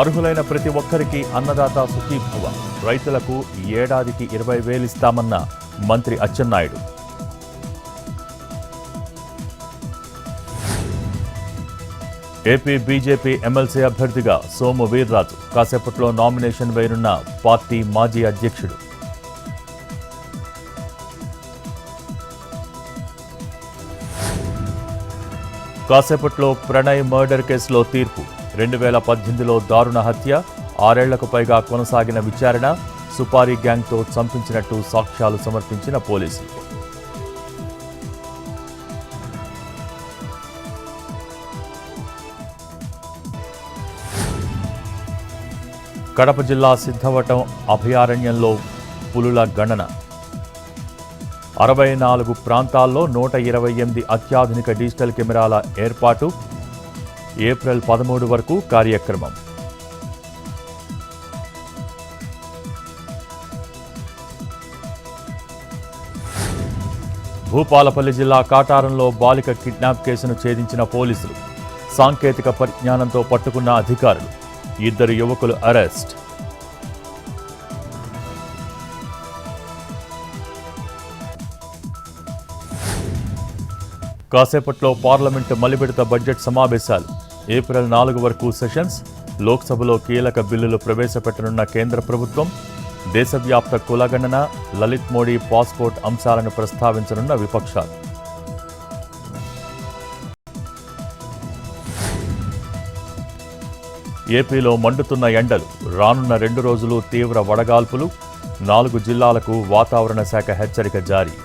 అర్హులైన ప్రతి ఒక్కరికి అన్నదాత సుఖీభవ. రైతులకు ఏడాదికి 20,000 ఇస్తామన్న మంత్రి అచ్చెన్నాయుడు. ఏపీ బీజేపీ ఎమ్మెల్సీ అభ్యర్థిగా సోము వీర్రాజు కాసేపట్లో నామినేషన్ వేయనున్న పార్టీ మాజీ అధ్యక్షుడు. కాసేపట్లో ప్రణయ్ మర్డర్ కేసులో తీర్పు. 2018లో దారుణ హత్య, 6 ఏళ్లకు పైగా కొనసాగిన విచారణ, సుపారీ గ్యాంగ్తో చంపించినట్టు సాక్ష్యాలు సమర్పించిన పోలీసులు. కడప జిల్లా సిద్ధవటం అభయారణ్యంలో పులుల గణన. 64 ప్రాంతాల్లో 128 అత్యాధునిక డిజిటల్ కెమెరాల ఏర్పాటు. ఏప్రిల్ 13 వరకు కార్యక్రమం. భూపాలపల్లి జిల్లా కాటారంలో బాలిక కిడ్నాప్ కేసును ఛేదించిన పోలీసులు. సాంకేతిక పరిజ్ఞానంతో పట్టుకున్న అధికారులు. 2 యువకులు అరెస్ట్. కాసేపట్లో పార్లమెంటు మలిబిడత బడ్జెట్ సమావేశాలు. ఏప్రిల్ 4 వరకు సెషన్స్. లోక్సభలో కీలక బిల్లులు ప్రవేశపెట్టనున్న కేంద్ర ప్రభుత్వం. దేశవ్యాప్త కులగణన, లలిత్ మోడీ పాస్పోర్ట్ అంశాలను ప్రస్తావించనున్న విపక్షాలు. ఏపీలో మండుతున్న ఎండలు. రానున్న 2 రోజులు తీవ్ర వడగాల్పులు. 4 జిల్లాలకు వాతావరణ శాఖ హెచ్చరిక జారీ.